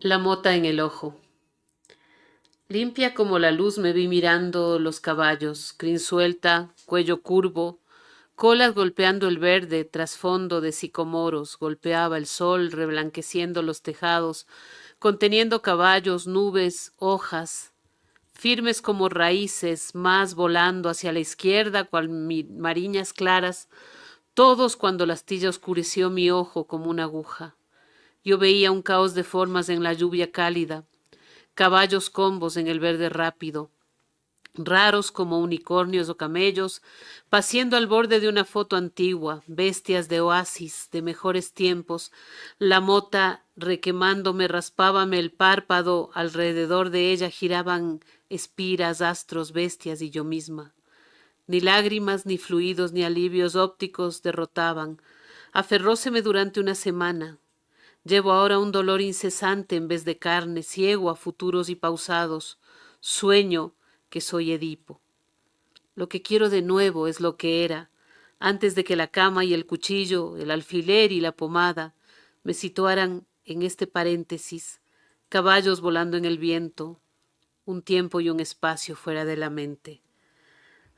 La mota en el ojo. Limpia como la luz me vi mirando los caballos, crin suelta, cuello curvo, colas golpeando el verde, trasfondo de sicomoros, golpeaba el sol, reblanqueciendo los tejados, conteniendo caballos, nubes, hojas, firmes como raíces, más volando hacia la izquierda, cual mariñas claras, todos cuando la astilla oscureció mi ojo como una aguja. Yo veía un caos de formas en la lluvia cálida, caballos combos en el verde rápido, raros como unicornios o camellos, paciendo al borde de una foto antigua, bestias de oasis, de mejores tiempos, la mota requemándome, raspábame el párpado, alrededor de ella giraban espiras, astros, bestias y yo misma. Ni lágrimas, ni fluidos, ni alivios ópticos derrotaban. Aferróseme durante una semana. Llevo ahora un dolor incesante en vez de carne, ciego a futuros y pausados. Sueño que soy Edipo. Lo que quiero de nuevo es lo que era, antes de que la cama y el cuchillo, el alfiler y la pomada me situaran en este paréntesis, caballos volando en el viento, un tiempo y un espacio fuera de la mente.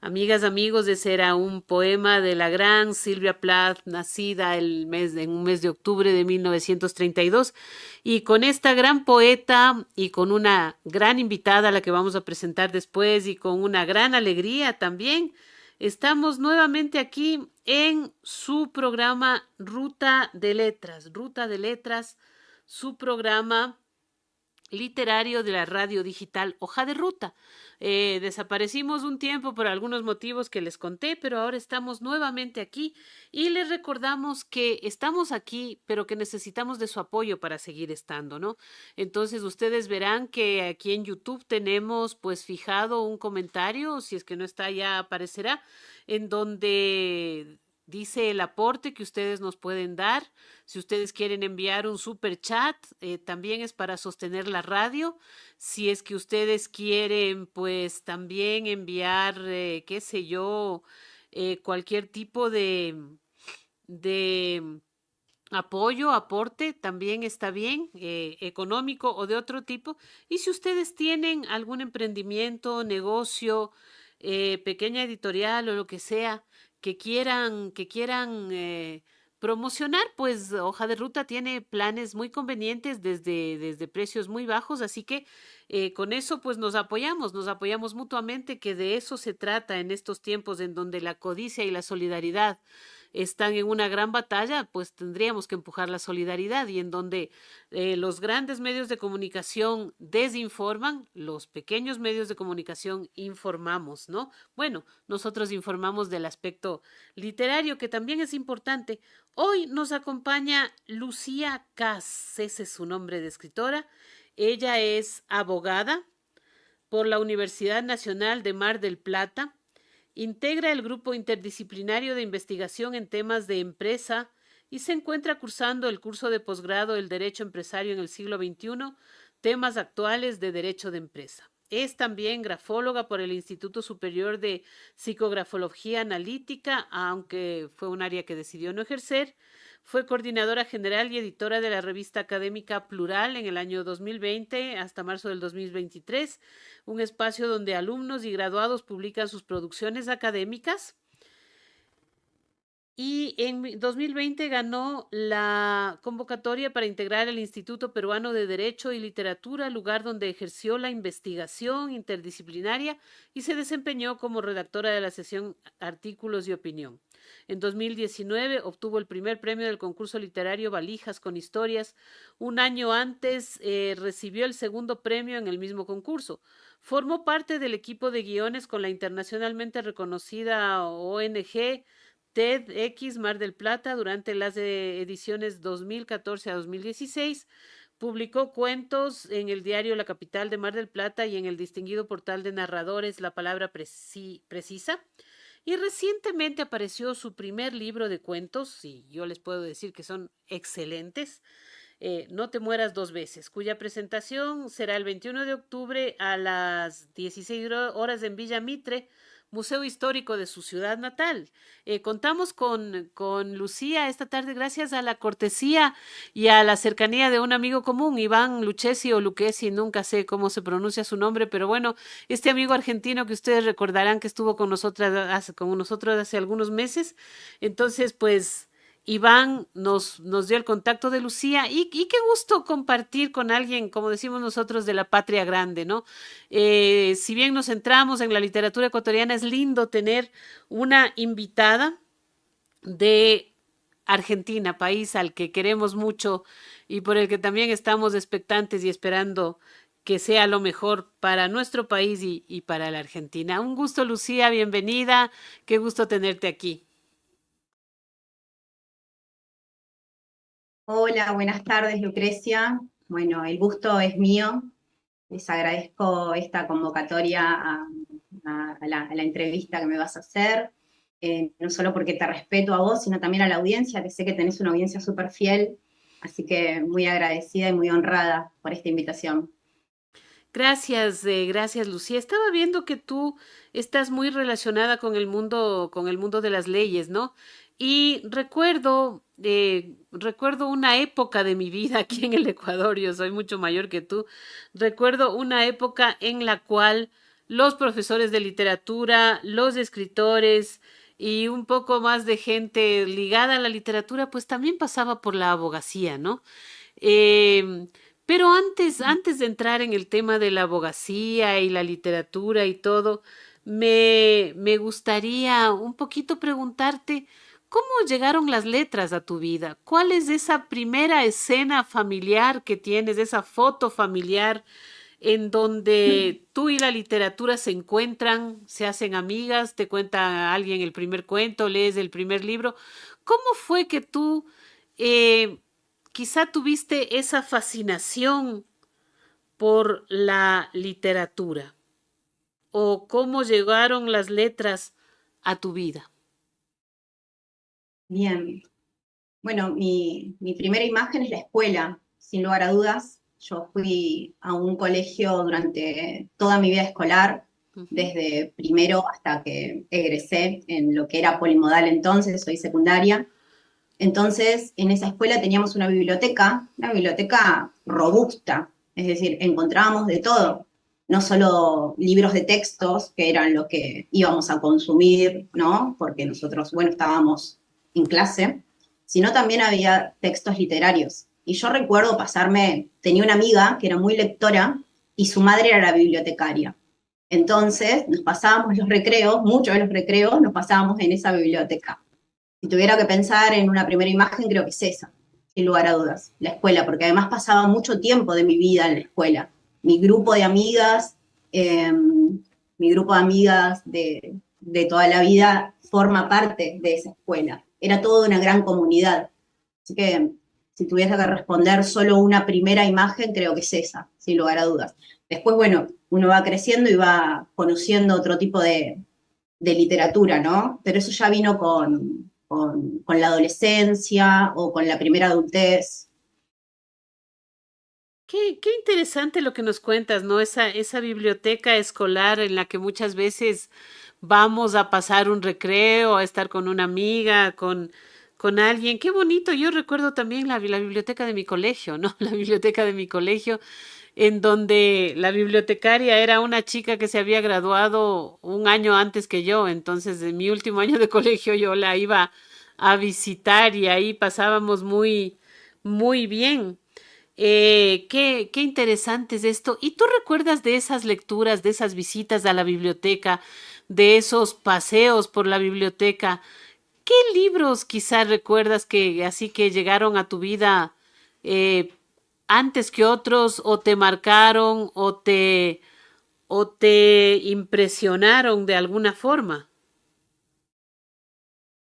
Amigas, amigos, ese era un poema de la gran Silvia Plath, nacida en un mes de octubre de 1932. Y con esta gran poeta y con una gran invitada a la que vamos a presentar después y con una gran alegría también, estamos nuevamente aquí en su programa Ruta de Letras, su programa literario de la radio digital Hoja de Ruta. Desaparecimos un tiempo por algunos motivos que les conté, pero ahora estamos nuevamente aquí y les recordamos que estamos aquí, pero que necesitamos de su apoyo para seguir estando, ¿no? Entonces ustedes verán que aquí en YouTube tenemos pues fijado un comentario, si es que no está ya aparecerá, en donde dice el aporte que ustedes nos pueden dar. Si ustedes quieren enviar un super chat, también es para sostener la radio. Si es que ustedes quieren, pues también enviar, qué sé yo, cualquier tipo de apoyo, aporte, también está bien, económico o de otro tipo. Y si ustedes tienen algún emprendimiento, negocio, pequeña editorial o lo que sea, que quieran promocionar, pues Hoja de Ruta tiene planes muy convenientes desde precios muy bajos, así que con eso pues nos apoyamos mutuamente, que de eso se trata en estos tiempos en donde la codicia y la solidaridad están en una gran batalla, pues tendríamos que empujar la solidaridad, y en donde los grandes medios de comunicación desinforman, los pequeños medios de comunicación informamos, ¿no? Bueno, nosotros informamos del aspecto literario, que también es importante. Hoy nos acompaña Lucía Cas, ese es su nombre de escritora. Ella es abogada por la Universidad Nacional de Mar del Plata. Integra el grupo interdisciplinario de investigación en temas de empresa y se encuentra cursando el curso de posgrado El Derecho Empresario en el siglo XXI, temas actuales de derecho de empresa. Es también grafóloga por el Instituto Superior de Psicografología Analítica, aunque fue un área que decidió no ejercer. Fue coordinadora general y editora de la revista académica Plural en el año 2020 hasta marzo del 2023, un espacio donde alumnos y graduados publican sus producciones académicas. Y en 2020 ganó la convocatoria para integrar el Instituto Peruano de Derecho y Literatura, lugar donde ejerció la investigación interdisciplinaria y se desempeñó como redactora de la sección Artículos y Opinión. En 2019 obtuvo el primer premio del concurso literario Valijas con Historias. Un año antes recibió el segundo premio en el mismo concurso. Formó parte del equipo de guiones con la internacionalmente reconocida ONG TEDx Mar del Plata durante las ediciones 2014 a 2016. Publicó cuentos en el diario La Capital de Mar del Plata y en el distinguido portal de narradores La Palabra Precisa. Y recientemente apareció su primer libro de cuentos, y yo les puedo decir que son excelentes, No te mueras dos veces, cuya presentación será el 21 de octubre a las 16 horas en Villa Mitre, museo histórico de su ciudad natal. Contamos con Lucía esta tarde gracias a la cortesía y a la cercanía de un amigo común, Iván Lucchesi o Lucchesi, nunca sé cómo se pronuncia su nombre, pero bueno, este amigo argentino que ustedes recordarán que estuvo con nosotros hace algunos meses. Entonces, pues Iván nos dio el contacto de Lucía y qué gusto compartir con alguien, como decimos nosotros, de la patria grande, ¿no? Si bien nos centramos en la literatura ecuatoriana, es lindo tener una invitada de Argentina, país al que queremos mucho y por el que también estamos expectantes y esperando que sea lo mejor para nuestro país y para la Argentina. Un gusto, Lucía, bienvenida, qué gusto tenerte aquí. Hola, buenas tardes, Lucrecia. Bueno, el gusto es mío. Les agradezco esta convocatoria a la entrevista que me vas a hacer, no solo porque te respeto a vos, sino también a la audiencia, que sé que tenés una audiencia súper fiel, así que muy agradecida y muy honrada por esta invitación. Gracias, gracias, Lucía. Estaba viendo que tú estás muy relacionada con el mundo de las leyes, ¿no? Y recuerdo una época de mi vida aquí en el Ecuador, yo soy mucho mayor que tú, recuerdo una época en la cual los profesores de literatura, los escritores y un poco más de gente ligada a la literatura, pues también pasaba por la abogacía, ¿no? Em, pero antes de entrar en el tema de la abogacía y la literatura y todo, me gustaría un poquito preguntarte, ¿cómo llegaron las letras a tu vida? ¿Cuál es esa primera escena familiar que tienes, esa foto familiar en donde tú y la literatura se encuentran, se hacen amigas, te cuenta alguien el primer cuento, lees el primer libro? ¿Cómo fue que tú eh, quizá tuviste esa fascinación por la literatura o cómo llegaron las letras a tu vida? Bien, bueno, mi primera imagen es la escuela, sin lugar a dudas. Yo fui a un colegio durante toda mi vida escolar, Ujú. desde primero hasta que egresé en lo que era polimodal entonces, soy secundaria. Entonces, en esa escuela teníamos una biblioteca robusta, es decir, encontrábamos de todo, no solo libros de textos, que eran lo que íbamos a consumir, ¿no? Porque nosotros, bueno, estábamos en clase, sino también había textos literarios. Y yo recuerdo tenía una amiga que era muy lectora y su madre era la bibliotecaria. Entonces, nos pasábamos los recreos, muchos de los recreos, nos pasábamos en esa biblioteca. Si tuviera que pensar en una primera imagen, creo que es esa, sin lugar a dudas, la escuela, porque además pasaba mucho tiempo de mi vida en la escuela. Mi grupo de amigas, eh, mi grupo de amigas de toda la vida forma parte de esa escuela. Era toda una gran comunidad. Así que si tuviera que responder solo una primera imagen, creo que es esa, sin lugar a dudas. Después, bueno, uno va creciendo y va conociendo otro tipo de literatura, ¿no? Pero eso ya vino con la adolescencia o con la primera adultez. Qué interesante lo que nos cuentas, ¿no? Esa biblioteca escolar en la que muchas veces vamos a pasar un recreo, a estar con una amiga, con alguien. Qué bonito. Yo recuerdo también la biblioteca de mi colegio, ¿no? La biblioteca de mi colegio, en donde la bibliotecaria era una chica que se había graduado un año antes que yo. Entonces, en mi último año de colegio yo la iba a visitar y ahí pasábamos muy bien. Qué interesante es esto. ¿Y tú recuerdas de esas lecturas, de esas visitas a la biblioteca, de esos paseos por la biblioteca? ¿Qué libros quizás recuerdas que así que llegaron a tu vida eh, antes que otros o te marcaron o te impresionaron de alguna forma?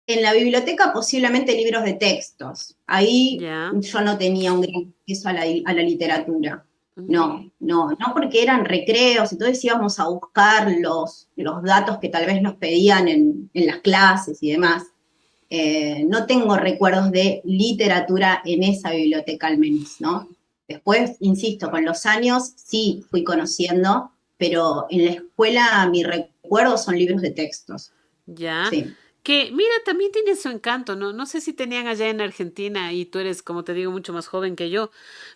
En la biblioteca posiblemente libros de textos. Ahí Ya. yo no tenía un gran acceso a la literatura. Ujú. No porque eran recreos, entonces íbamos a buscar los datos que tal vez nos pedían en las clases y demás. No tengo recuerdos de literatura en esa biblioteca al menos, ¿no? Después, insisto, con los años sí fui conociendo, pero en la escuela mi recuerdo son libros de textos, Ya. sí. Que, mira, también tiene su encanto, ¿no? No sé si tenían allá en Argentina y tú eres, como te digo, mucho más joven que yo,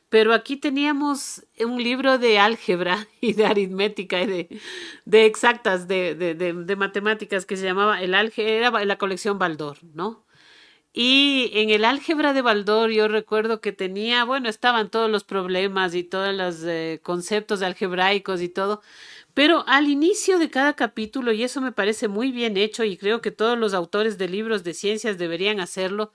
pero aquí teníamos un libro de álgebra y de aritmética y de exactas, de matemáticas que se llamaba el álgebra, era la colección Baldor, ¿no? Y en el álgebra de Baldor yo recuerdo que tenía, bueno, estaban todos los problemas y todos los conceptos algebraicos y todo, pero al inicio de cada capítulo, y eso me parece muy bien hecho y creo que todos los autores de libros de ciencias deberían hacerlo,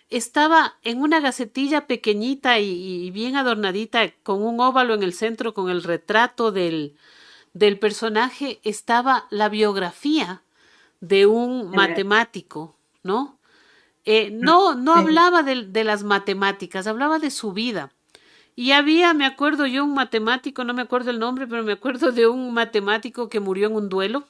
estaba en una gacetilla pequeñita y bien adornadita, con un óvalo en el centro, con el retrato del personaje, estaba la biografía de un matemático, ¿no? No Sí. hablaba de las matemáticas, hablaba de su vida. Y había, me acuerdo yo, un matemático, no me acuerdo el nombre, pero me acuerdo de un matemático que murió en un duelo.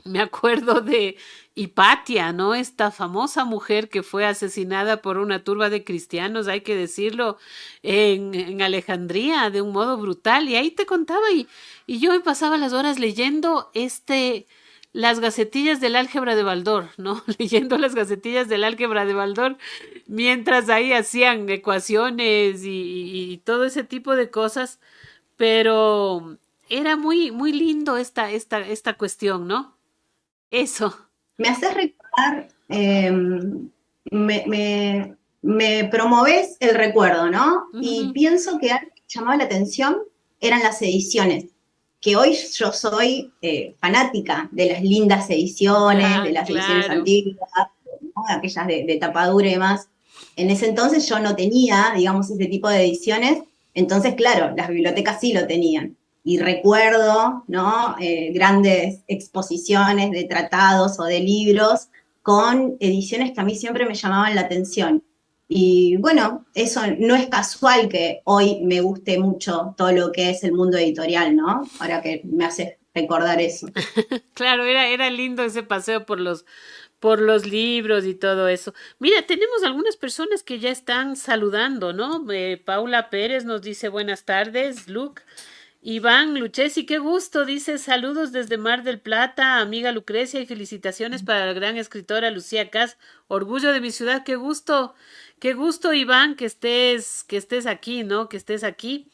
Me acuerdo de Hipatia, ¿no? Esta famosa mujer que fue asesinada por una turba de cristianos, hay que decirlo, en Alejandría, de un modo brutal. Y ahí te contaba, y yo me pasaba las horas leyendo las gacetillas del álgebra de Baldor, ¿no? Leyendo las gacetillas del álgebra de Baldor, mientras ahí hacían ecuaciones y todo ese tipo de cosas. Pero era muy, muy lindo esta cuestión, ¿no? Eso. Me haces recordar, me promovés el recuerdo, ¿no? Y Ujú. pienso que algo que llamaba la atención eran las ediciones, que hoy yo soy fanática de las lindas ediciones, de Ya, las ediciones claro. antiguas, ¿no? Aquellas de tapadura y demás. En ese entonces yo no tenía, digamos, ese tipo de ediciones, entonces, claro, las bibliotecas sí lo tenían y recuerdo, ¿no? Grandes exposiciones de tratados o de libros con ediciones que a mí siempre me llamaban la atención. Y bueno, eso no es casual que hoy me guste mucho todo lo que es el mundo editorial, ¿no? Ahora que me hace recordar eso. Claro, era lindo ese paseo por los libros y todo eso. Mira, tenemos algunas personas que ya están saludando, ¿no? Paula Pérez nos dice buenas tardes, Luke. Iván Luchesi, qué gusto, dice saludos desde Mar del Plata, amiga Lucrecia, y felicitaciones para la gran escritora Lucía Cas, orgullo de mi ciudad, qué gusto, Iván, que estés aquí, ¿no? Que estés aquí.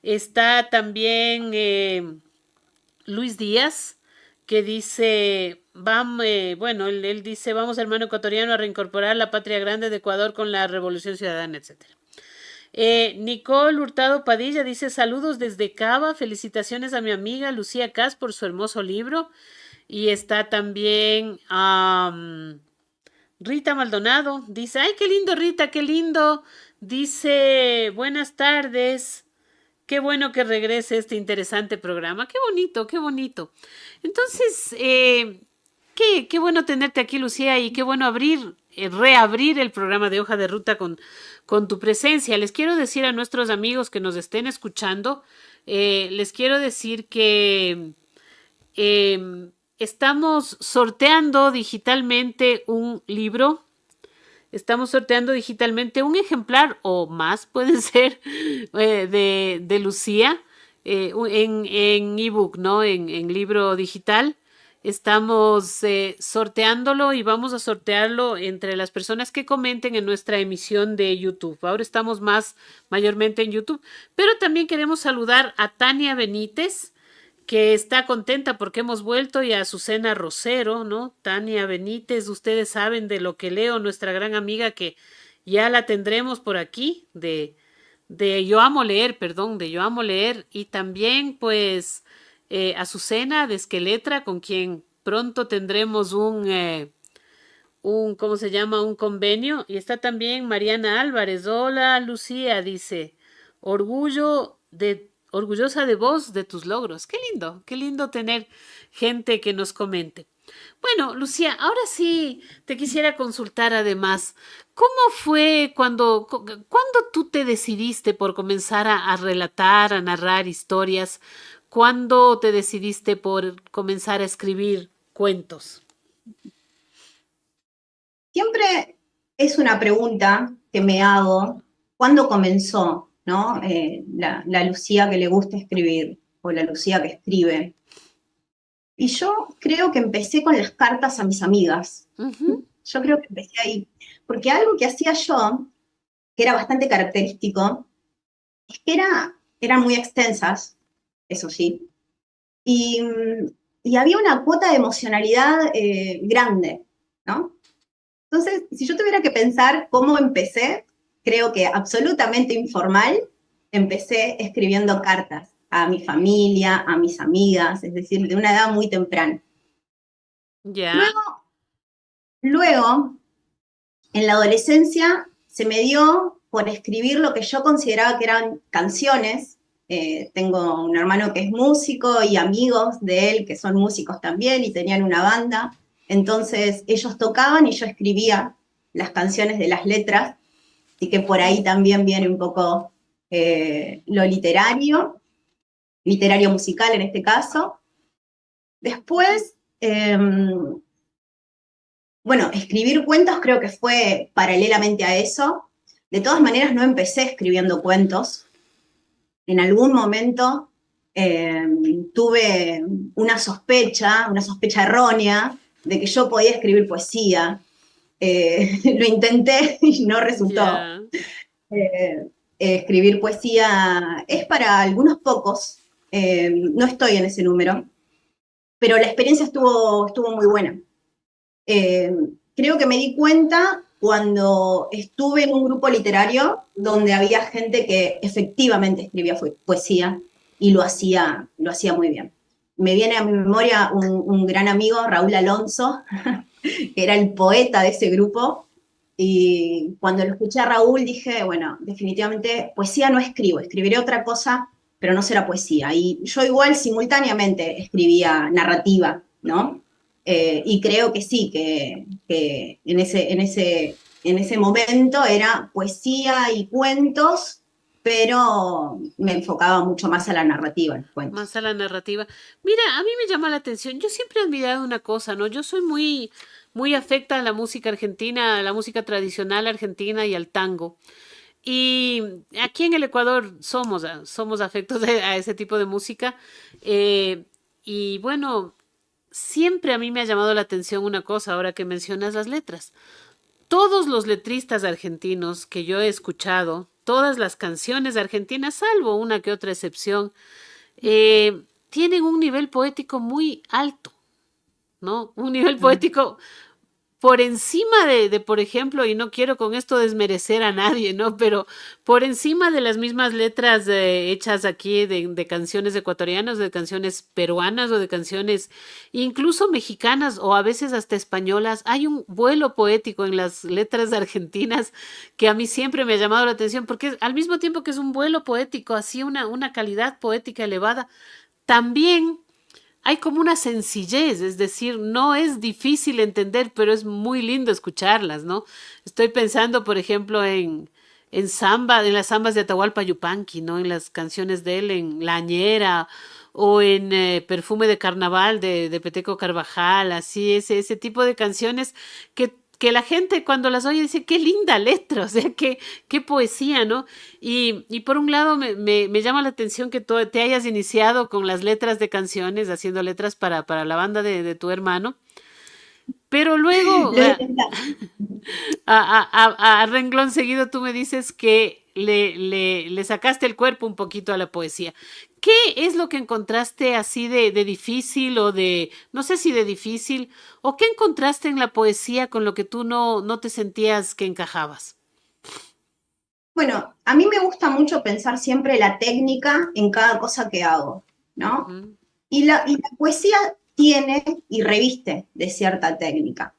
Está también Luis Díaz, que dice, vamos, bueno, él dice, vamos hermano ecuatoriano a reincorporar la patria grande de Ecuador con la Revolución Ciudadana, etcétera. Nicole Hurtado Padilla dice saludos desde Cava, felicitaciones a mi amiga Lucía Cas por su hermoso libro. Y está también Rita Maldonado, dice, ay, qué lindo Rita, qué lindo. Dice, buenas tardes, qué bueno que regrese este interesante programa, qué bonito, qué bonito. Entonces, qué bueno tenerte aquí, Lucía, y qué bueno reabrir el programa de Hoja de Ruta con tu presencia. Les quiero decir a nuestros amigos que nos estén escuchando, les quiero decir que estamos sorteando digitalmente un libro. Estamos sorteando digitalmente un ejemplar o más, pueden ser, de Lucía, en ebook, ¿no? En libro digital. Estamos sorteándolo y vamos a sortearlo entre las personas que comenten en nuestra emisión de YouTube. Ahora estamos mayormente en YouTube, pero también queremos saludar a Tania Benítez, que está contenta porque hemos vuelto, y a Azucena Rosero, ¿no? Tania Benítez, ustedes saben de lo que leo, nuestra gran amiga que ya la tendremos por aquí, de Yo Amo Leer, perdón, de Yo Amo Leer, y también pues Azucena de Esqueletra, con quien pronto tendremos ¿cómo se llama? Un convenio. Y está también Mariana Álvarez. Hola, Lucía, dice, orgullosa de vos, de tus logros. Qué lindo tener gente que nos comente. Bueno, Lucía, ahora sí te quisiera consultar además, ¿cómo fue cuando tú te decidiste por comenzar a relatar, a narrar historias? ¿Cuándo te decidiste por comenzar a escribir cuentos? Siempre es una pregunta que me hago, ¿cuándo comenzó, ¿no? La Lucía que le gusta escribir o la Lucía que escribe. Y yo creo que empecé con las cartas a mis amigas. Ujú. Yo creo que empecé ahí. Porque algo que hacía yo, que era bastante característico, es que eran muy extensas, eso sí, y, y había una cuota de emocionalidad grande, ¿no? Entonces, si yo tuviera que pensar cómo empecé, creo que absolutamente informal, empecé escribiendo cartas a mi familia, a mis amigas, es decir, de una edad muy temprana. Ya, Luego, en la adolescencia, se me dio por escribir lo que yo consideraba que eran canciones. Tengo un hermano que es músico y amigos de él que son músicos también y tenían una banda. Entonces ellos tocaban y yo escribía las canciones de las letras, así que por ahí también viene un poco lo literario musical en este caso. Después, bueno, escribir cuentos creo que fue paralelamente a eso. De todas maneras, no empecé escribiendo cuentos. En algún momento eh, tuve una sospecha errónea de que yo podía escribir poesía. Lo intenté y no resultó. ya. Escribir poesía es para algunos pocos. No estoy en ese número, pero la experiencia estuvo muy buena. Eh, Creo que me di cuenta cuando estuve en un grupo literario donde había gente que efectivamente escribía poesía y lo hacía muy bien. Me viene a mi memoria un gran amigo, Raúl Alonso, que era el poeta de ese grupo, y cuando lo escuché a Raúl dije, bueno, definitivamente poesía no escribo, escribiré otra cosa, pero no será poesía. Y yo igual simultáneamente escribía narrativa, ¿no? Y creo que sí, que en ese momento era poesía y cuentos, pero me enfocaba mucho más a la narrativa, los Más cuentos. a la narrativa. Mira, a mí me llama la atención. Yo siempre he admirado una cosa, ¿no? Yo soy muy, muy afecta a la música argentina, a la música tradicional argentina y al tango. Y aquí en el Ecuador somos afectos a ese tipo de música. Eh, y bueno, siempre a mí me ha llamado la atención una cosa, ahora que mencionas las letras. Todos los letristas argentinos que yo he escuchado, todas las canciones argentinas, salvo una que otra excepción, tienen un nivel poético muy alto, ¿no? Un nivel poético por encima por ejemplo, y no quiero con esto desmerecer a nadie, ¿no? Pero por encima de las mismas letras hechas aquí de canciones ecuatorianas, de canciones peruanas o de canciones incluso mexicanas o a veces hasta españolas, hay un vuelo poético en las letras argentinas que a mí siempre me ha llamado la atención, porque al mismo tiempo que es un vuelo poético, así una calidad poética elevada, también hay como una sencillez, es decir, no es difícil entender, pero es muy lindo escucharlas, ¿no? Estoy pensando, por ejemplo, en samba, en las zambas de Atahualpa Yupanqui, ¿no? En las canciones de él, en La Ñera, o en Perfume de Carnaval de Peteco Carvajal, así, ese tipo de canciones que la gente cuando las oye dice, qué linda letra, o sea, qué poesía, ¿no? Y por un lado me llama la atención que tú te hayas iniciado con las letras de canciones, haciendo letras para la banda de tu hermano, pero luego, Lo intentaba. a renglón seguido, tú me dices que le sacaste el cuerpo un poquito a la poesía. ¿Qué es lo que encontraste así de difícil o no sé si de difícil, o qué encontraste en la poesía con lo que tú no te sentías que encajabas? Bueno, a mí me gusta mucho pensar siempre la técnica en cada cosa que hago, ¿no? Ujú. Y la poesía tiene y reviste de cierta técnica.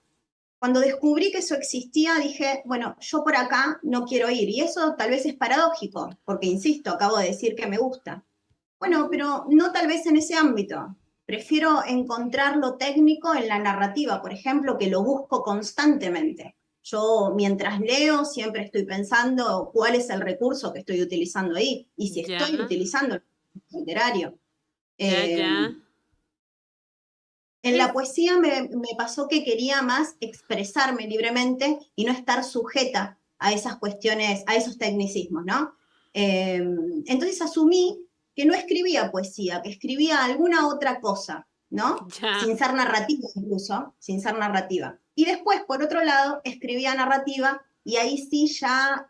Cuando descubrí que eso existía, dije, bueno, yo por acá no quiero ir. Y eso tal vez es paradójico, porque, insisto, acabo de decir que me gusta. Bueno, pero no tal vez en ese ámbito. Prefiero encontrar lo técnico en la narrativa, por ejemplo, que lo busco constantemente. Yo mientras leo siempre estoy pensando cuál es el recurso que estoy utilizando ahí y si Ya, estoy utilizando el recurso literario. Eh, ya. en la Es, poesía me pasó que quería más expresarme libremente y no estar sujeta a esas cuestiones, a esos tecnicismos, ¿no? Entonces asumí que no escribía poesía, que escribía alguna otra cosa. ¿no? Ya. Sin ser narrativa incluso, sin ser narrativa. Y después, por otro lado, escribía narrativa y ahí sí ya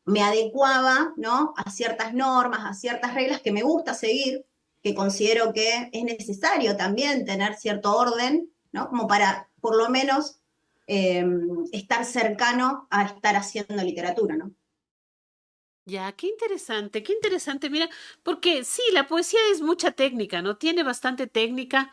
me adecuaba, ¿no? A ciertas normas, a ciertas reglas que me gusta seguir, que considero que es necesario también tener cierto orden, ¿no? Como para, por lo menos, eh, estar cercano a estar haciendo literatura, ¿no? Ya, qué interesante, qué interesante. Mira, porque sí, la poesía es mucha técnica, ¿no? Tiene bastante técnica.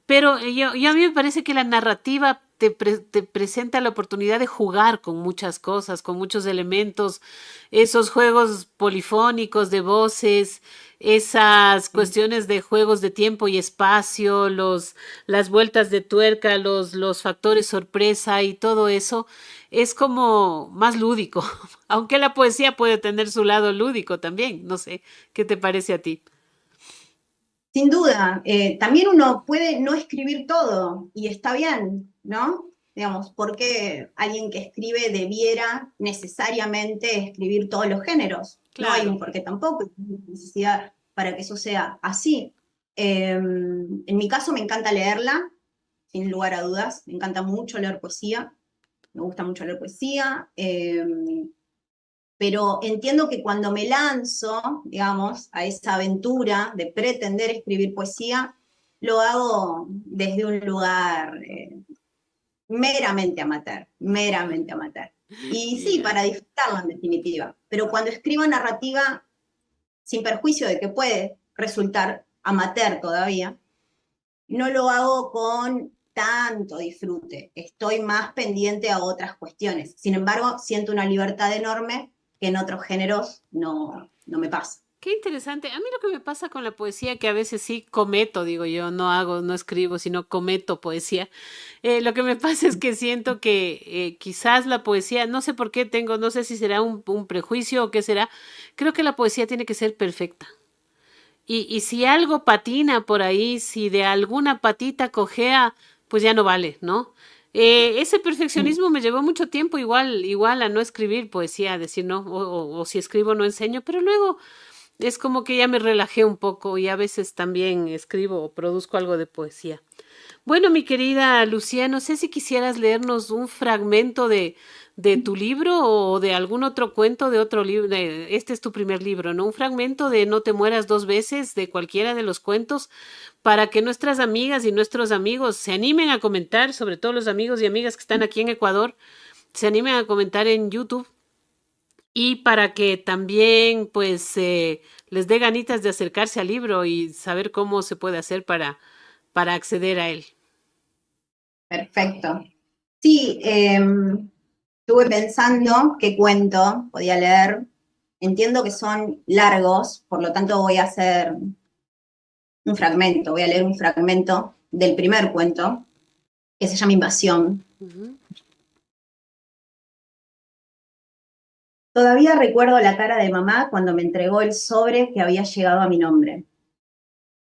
Pero a mí me parece que la narrativa te presenta la oportunidad de jugar con muchas cosas, con muchos elementos, esos juegos polifónicos de voces, esas cuestiones de juegos de tiempo y espacio, las vueltas de tuerca, los factores sorpresa y todo eso es como más lúdico, aunque la poesía puede tener su lado lúdico también, no sé, ¿qué te parece a ti? Sin duda, también uno puede no escribir todo y está bien, ¿no? Digamos, porque alguien que escribe debiera necesariamente escribir todos los géneros. No hay Claro. un porqué tampoco, hay necesidad para que eso sea así. En mi caso me encanta leerla, sin lugar a dudas, me encanta mucho leer poesía, me gusta mucho leer poesía. Pero entiendo que cuando me lanzo, digamos, a esa aventura de pretender escribir poesía, lo hago desde un lugar meramente amateur, meramente amateur. Y sí, Ya. para disfrutarla en definitiva. Pero cuando escribo narrativa, sin perjuicio de que puede resultar amateur todavía, no lo hago con tanto disfrute. Estoy más pendiente a otras cuestiones. Sin embargo, siento una libertad enorme que en otros géneros no me pasa. Qué interesante. A mí lo que me pasa con la poesía, que a veces sí cometo, digo yo, no hago, no escribo, sino cometo poesía. Lo que me pasa es que siento que quizás la poesía, no sé por qué tengo, no sé si será un prejuicio o qué será, creo que la poesía tiene que ser perfecta. Y si algo patina por ahí, si de alguna patita cojea, pues ya no vale, ¿no? Ese perfeccionismo me llevó mucho tiempo igual a no escribir poesía, a decir no, o si escribo no enseño, pero luego es como que ya me relajé un poco y a veces también escribo o produzco algo de poesía. Bueno, mi querida Lucía, no sé si quisieras leernos un fragmento de tu libro o de algún otro cuento de otro libro. Este es tu primer libro, ¿no? Un fragmento de No te mueras dos veces de cualquiera de los cuentos para que nuestras amigas y nuestros amigos se animen a comentar, sobre todo los amigos y amigas que están aquí en Ecuador, se animen a comentar en YouTube y para que también pues les dé ganitas de acercarse al libro y saber cómo se puede hacer para acceder a él. Perfecto. Sí, estuve pensando qué cuento podía leer. Entiendo que son largos, por lo tanto voy a hacer un fragmento, voy a leer un fragmento del primer cuento, que se llama Invasión. Ujú. Todavía recuerdo la cara de mamá cuando me entregó el sobre que había llegado a mi nombre.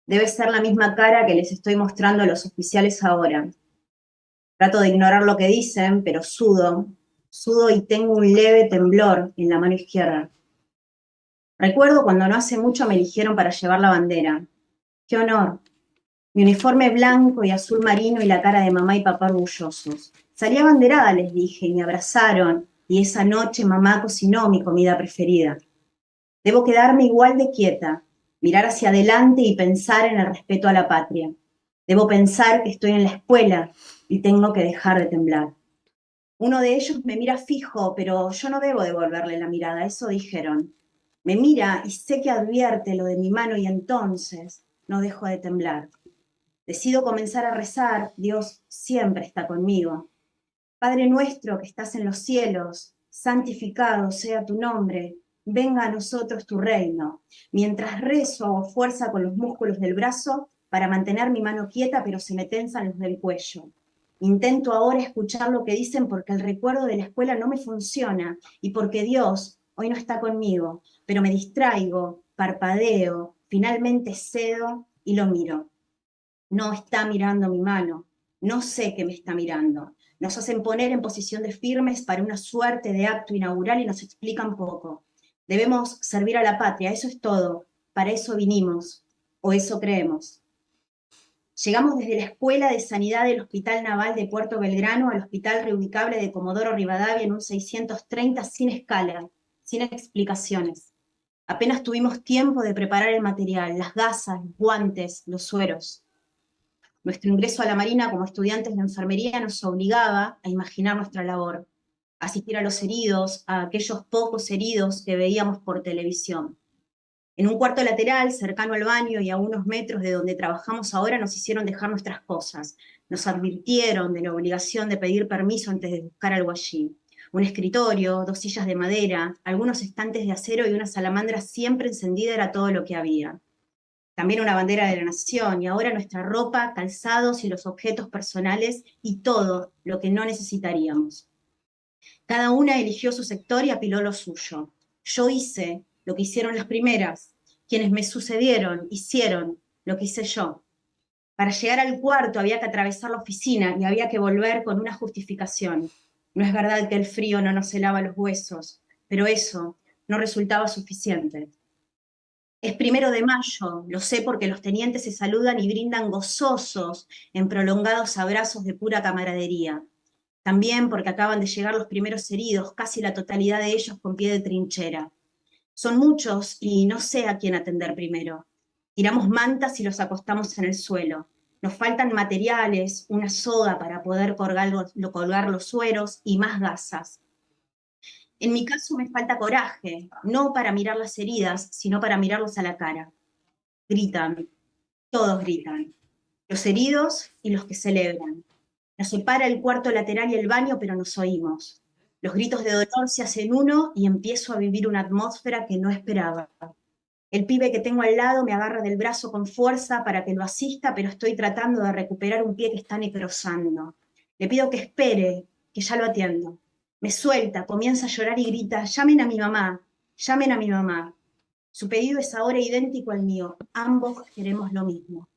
Debe ser la misma cara que les estoy mostrando a los oficiales ahora. Trato de ignorar lo que dicen, pero sudo y tengo un leve temblor en la mano izquierda. Recuerdo cuando no hace mucho me eligieron para llevar la bandera. ¡Qué honor! Mi uniforme blanco y azul marino y la cara de mamá y papá orgullosos. Salí abanderada, les dije, y me abrazaron, y esa noche mamá cocinó mi comida preferida. Debo quedarme igual de quieta, mirar hacia adelante y pensar en el respeto a la patria. Debo pensar que estoy en la escuela y tengo que dejar de temblar. Uno de ellos me mira fijo, pero yo no debo devolverle la mirada, eso dijeron. Me mira y sé que advierte lo de mi mano y entonces no dejo de temblar. Decido comenzar a rezar, Dios siempre está conmigo. Padre nuestro que estás en los cielos, santificado sea tu nombre, venga a nosotros tu reino. Mientras rezo hago fuerza con los músculos del brazo para mantener mi mano quieta, pero se me tensan los del cuello. Intento ahora escuchar lo que dicen porque el recuerdo de la escuela no me funciona y porque Dios hoy no está conmigo, pero me distraigo, parpadeo, finalmente cedo y lo miro. No está mirando mi mano, no sé qué me está mirando. Nos hacen poner en posición de firmes para una suerte de acto inaugural y nos explican poco. Debemos servir a la patria, eso es todo. Para eso vinimos, o eso creemos. Llegamos desde la Escuela de Sanidad del Hospital Naval de Puerto Belgrano al Hospital Reubicable de Comodoro Rivadavia en un 630 sin escala, sin explicaciones. Apenas tuvimos tiempo de preparar el material, las gasas, los guantes, los sueros. Nuestro ingreso a la Marina como estudiantes de enfermería nos obligaba a imaginar nuestra labor, a asistir a los heridos, a aquellos pocos heridos que veíamos por televisión. En un cuarto lateral, cercano al baño y a unos metros de donde trabajamos ahora, nos hicieron dejar nuestras cosas. Nos advirtieron de la obligación de pedir permiso antes de buscar algo allí. Un escritorio, dos sillas de madera, algunos estantes de acero y una salamandra siempre encendida era todo lo que había. También una bandera de la nación y ahora nuestra ropa, calzados y los objetos personales y todo lo que no necesitaríamos. Cada una eligió su sector y apiló lo suyo. Yo hice lo que hicieron las primeras. Quienes me sucedieron hicieron lo que hice yo. Para llegar al cuarto había que atravesar la oficina y había que volver con una justificación. No es verdad que el frío no nos helaba los huesos, pero eso no resultaba suficiente. Es 1 de mayo, lo sé porque los tenientes se saludan y brindan gozosos en prolongados abrazos de pura camaradería. También porque acaban de llegar los primeros heridos, casi la totalidad de ellos con pie de trinchera. Son muchos y no sé a quién atender primero. Tiramos mantas y los acostamos en el suelo. Nos faltan materiales, una soga para poder colgar los sueros y más gasas. En mi caso me falta coraje, no para mirar las heridas, sino para mirarlos a la cara. Gritan, todos gritan. Los heridos y los que celebran. Nos separa el cuarto lateral y el baño, pero nos oímos. Los gritos de dolor se hacen uno y empiezo a vivir una atmósfera que no esperaba. El pibe que tengo al lado me agarra del brazo con fuerza para que lo asista, pero estoy tratando de recuperar un pie que está necrosando. Le pido que espere, que ya lo atiendo. Me suelta, comienza a llorar y grita, llamen a mi mamá, llamen a mi mamá. Su pedido es ahora idéntico al mío. Ambos queremos lo mismo.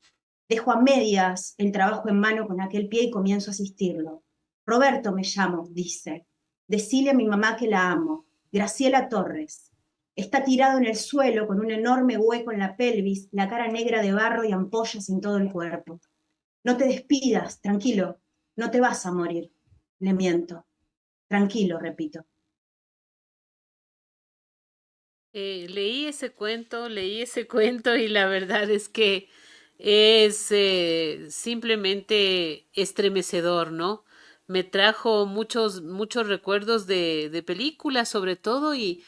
Dejo a medias el trabajo en mano con aquel pie y comienzo a asistirlo. Roberto me llamo, dice. Decile a mi mamá que la amo. Graciela Torres. Está tirado en el suelo con un enorme hueco en la pelvis, la cara negra de barro y ampollas en todo el cuerpo. No te despidas, tranquilo. No te vas a morir. Le miento. Tranquilo, repito. Leí ese cuento y la verdad es que es simplemente estremecedor, ¿no? Me trajo muchos recuerdos de películas sobre todo y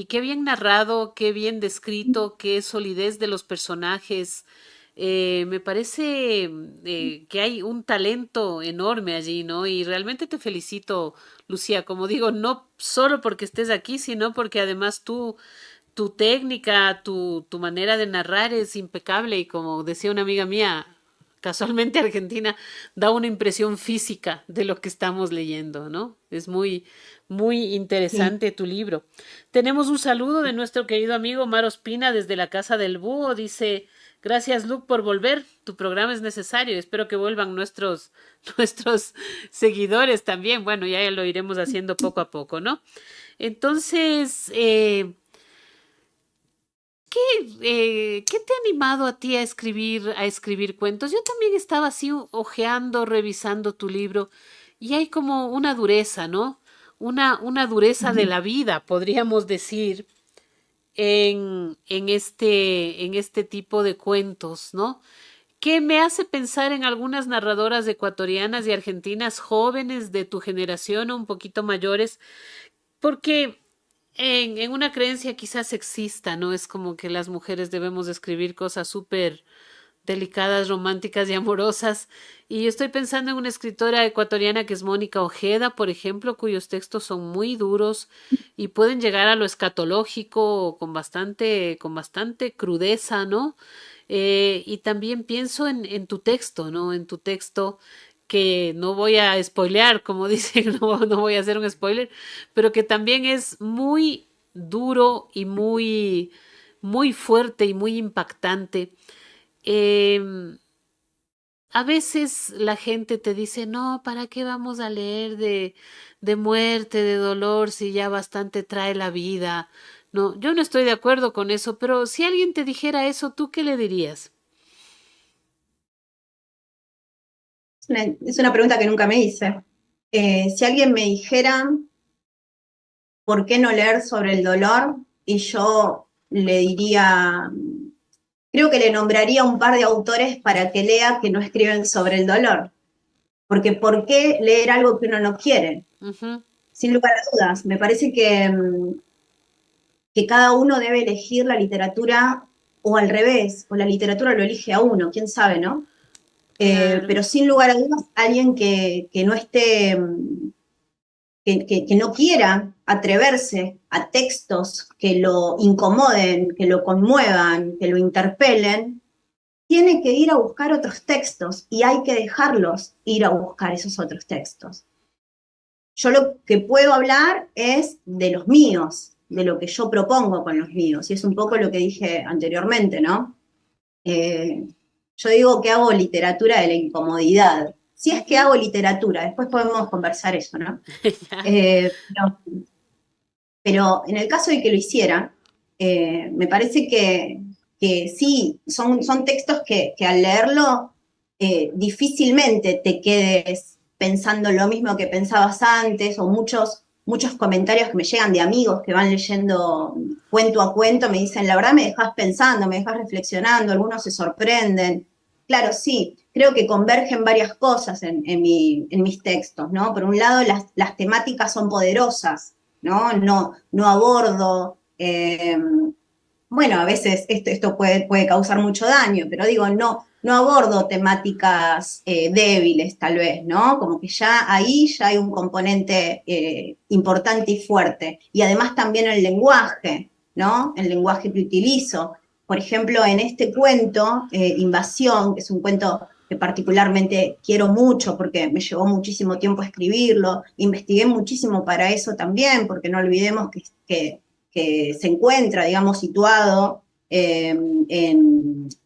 qué bien narrado, qué bien descrito, qué solidez de los personajes. Me parece que hay un talento enorme allí, ¿no? Y realmente te felicito, Lucía, como digo, no solo porque estés aquí, sino porque además tu técnica, tu manera de narrar es impecable y como decía una amiga mía, casualmente argentina, da una impresión física de lo que estamos leyendo, ¿no? Es muy Sí. interesante tu libro. Tenemos un saludo de nuestro querido amigo Mar Ospina desde la Casa del Búho. Dice, gracias Luke por volver. Tu programa es necesario. Espero que vuelvan nuestros seguidores también. Bueno, ya lo iremos haciendo poco a poco, ¿no? Entonces, ¿qué te ha animado a ti a escribir cuentos? Yo también estaba así hojeando, revisando tu libro, y hay como una dureza, ¿no? Una dureza de la vida, podríamos decir, en este tipo de cuentos, ¿no? Que me hace pensar en algunas narradoras ecuatorianas y argentinas jóvenes de tu generación o un poquito mayores, porque en una creencia quizás exista, ¿no? Es como que las mujeres debemos escribir cosas súper delicadas, románticas y amorosas. Y yo estoy pensando en una escritora ecuatoriana que es Mónica Ojeda, por ejemplo, cuyos textos son muy duros y pueden llegar a lo escatológico con bastante crudeza, ¿no? Y también pienso en tu texto, ¿no? En tu texto que no voy a spoilear, como dicen, no voy a hacer un spoiler, pero que también es muy duro y muy fuerte y muy impactante. Em, a veces la gente te dice, no, ¿para qué vamos a leer de muerte, de dolor, si ya bastante trae la vida? No, yo no estoy de acuerdo con eso, pero si alguien te dijera eso, ¿tú qué le dirías? Es una pregunta que nunca me hice. Si alguien me dijera, ¿por qué no leer sobre el dolor? Y yo le diría, creo que le nombraría un par de autores para que lea que no escriben sobre el dolor. Porque ¿por qué leer algo que uno no quiere? Ujú, Sin lugar a dudas, me parece que cada uno debe elegir la literatura o al revés, o la literatura lo elige a uno, quién sabe, ¿no? claro. Pero sin lugar a dudas, alguien que no esté, que no quiera atreverse a textos que lo incomoden, que lo conmuevan, que lo interpelen, tiene que ir a buscar otros textos y hay que dejarlos ir a buscar esos otros textos. Yo lo que puedo hablar es de los míos, de lo que yo propongo con los míos, y es un poco lo que dije anteriormente, ¿no? Eh, yo digo que hago literatura de la incomodidad. Si es que Ujú. hago literatura, después podemos conversar eso, ¿no? Ya. Pero en el caso de que lo hiciera, me parece que sí, son textos que al leerlo difícilmente te quedes pensando lo mismo que pensabas antes, o muchos comentarios que me llegan de amigos que van leyendo cuento a cuento, me dicen, la verdad me dejas pensando, me dejas reflexionando, algunos se sorprenden. Claro, sí, creo que convergen varias cosas en mis textos, ¿no? Por un lado, las temáticas son poderosas, ¿no? No abordo, bueno, a veces esto puede causar mucho daño, pero digo, no abordo temáticas débiles tal vez, ¿no? Como que ya ahí ya hay un componente importante y fuerte. Y además también el lenguaje, ¿no? El lenguaje que utilizo. Por ejemplo, en este cuento, Invasión, que es un cuento que particularmente quiero mucho porque me llevó muchísimo tiempo escribirlo, investigué muchísimo para eso también, porque no olvidemos que se encuentra, digamos, situado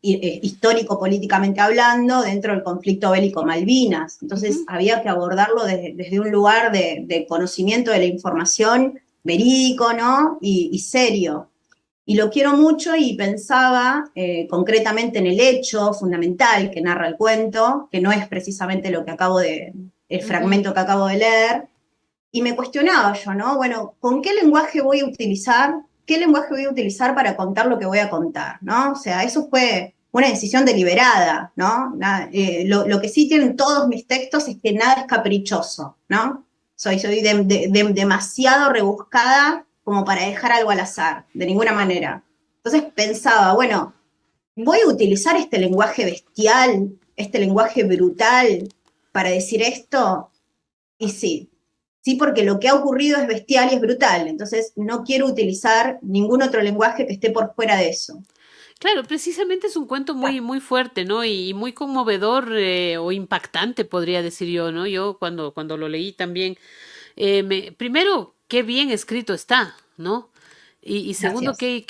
histórico-políticamente hablando dentro del conflicto bélico Malvinas. Entonces Ujú. había que abordarlo desde un lugar de conocimiento de la información verídico, ¿no? Y serio. Y lo quiero mucho y pensaba concretamente en el hecho fundamental que narra el cuento, que no es precisamente el Ujú. fragmento que acabo de leer, y me cuestionaba yo, ¿no? Bueno, ¿con qué lenguaje voy a utilizar? ¿Qué lenguaje voy a utilizar para contar lo que voy a contar? ¿No? O sea, eso fue una decisión deliberada, ¿no? Lo que sí tienen todos mis textos es que nada es caprichoso, ¿no? Soy demasiado rebuscada como para dejar algo al azar, de ninguna manera. Entonces pensaba, bueno, voy a utilizar este lenguaje bestial, este lenguaje brutal para decir esto, y sí, sí, porque lo que ha ocurrido es bestial y es brutal, entonces no quiero utilizar ningún otro lenguaje que esté por fuera de eso. Claro, precisamente es un cuento muy, muy fuerte, ¿no? Y muy conmovedor o impactante, podría decir yo, ¿no? Yo cuando lo leí también, primero, qué bien escrito está, ¿no? Y segundo, Gracias.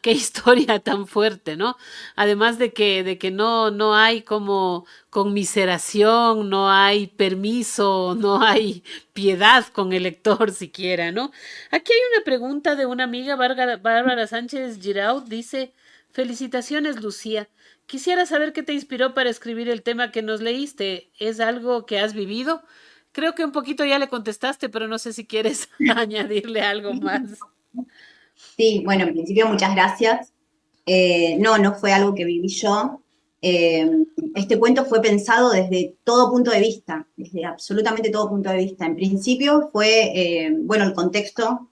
qué historia tan fuerte, ¿no? Además de que no hay como conmiseración, no hay permiso, no hay piedad con el lector siquiera, ¿no? Aquí hay una pregunta de una amiga, Bárbara Sánchez Giraud, dice, felicitaciones, Lucía. Quisiera saber qué te inspiró para escribir el tema que nos leíste. ¿Es algo que has vivido? Creo que un poquito ya le contestaste, pero no sé si quieres añadirle algo más. Sí, bueno, en principio muchas gracias. No fue algo que viví yo. Eh, este cuento fue pensado desde todo punto de vista, desde absolutamente todo punto de vista. En principio fue, bueno, el contexto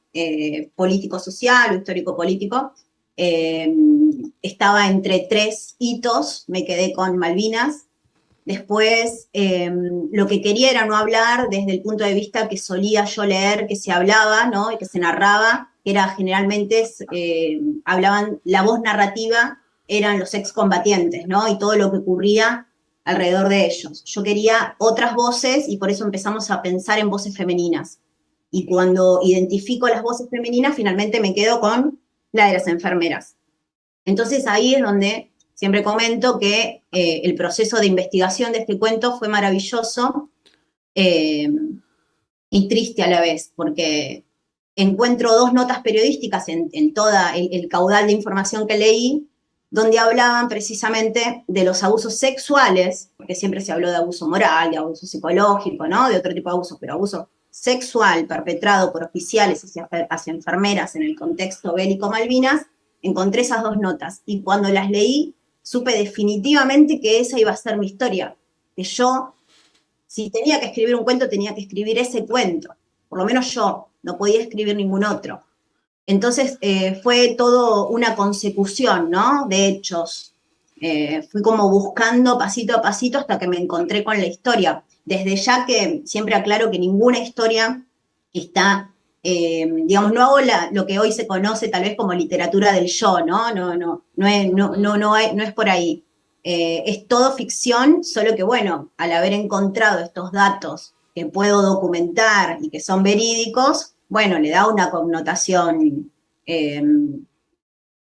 político-social o histórico-político. Eh, Estaba entre tres hitos, me quedé con Malvinas. Después, lo que quería era no hablar desde el punto de vista que solía yo leer, que se hablaba, ¿no? Y que se narraba, que era generalmente, hablaban, la voz narrativa eran los excombatientes, ¿no? Y todo lo que ocurría alrededor de ellos. Yo quería otras voces y por eso empezamos a pensar en voces femeninas. Y cuando identifico las voces femeninas, finalmente me quedo con la de las enfermeras. Entonces ahí es donde siempre comento que el proceso de investigación de este cuento fue maravilloso eh, y triste a la vez, porque encuentro dos notas periodísticas en todo el caudal de información que leí, donde hablaban precisamente de los abusos sexuales, porque siempre se habló de abuso moral, de abuso psicológico, ¿no? De otro tipo de abusos, pero abuso sexual perpetrado por oficiales hacia enfermeras en el contexto bélico Malvinas, encontré esas dos notas. Y cuando las leí, supe definitivamente que esa iba a ser mi historia. Que yo, si tenía que escribir un cuento, tenía que escribir ese cuento. Por lo menos yo, no podía escribir ningún otro. Entonces fue todo una consecución, ¿no? De hechos. Fui como buscando pasito a pasito hasta que me encontré con la historia. Desde ya que siempre aclaro que ninguna historia está, digamos, no hago lo que hoy se conoce tal vez como literatura del yo, ¿no? No es por ahí. Es todo ficción, solo que bueno, al haber encontrado estos datos que puedo documentar y que son verídicos, bueno, le da una connotación eh,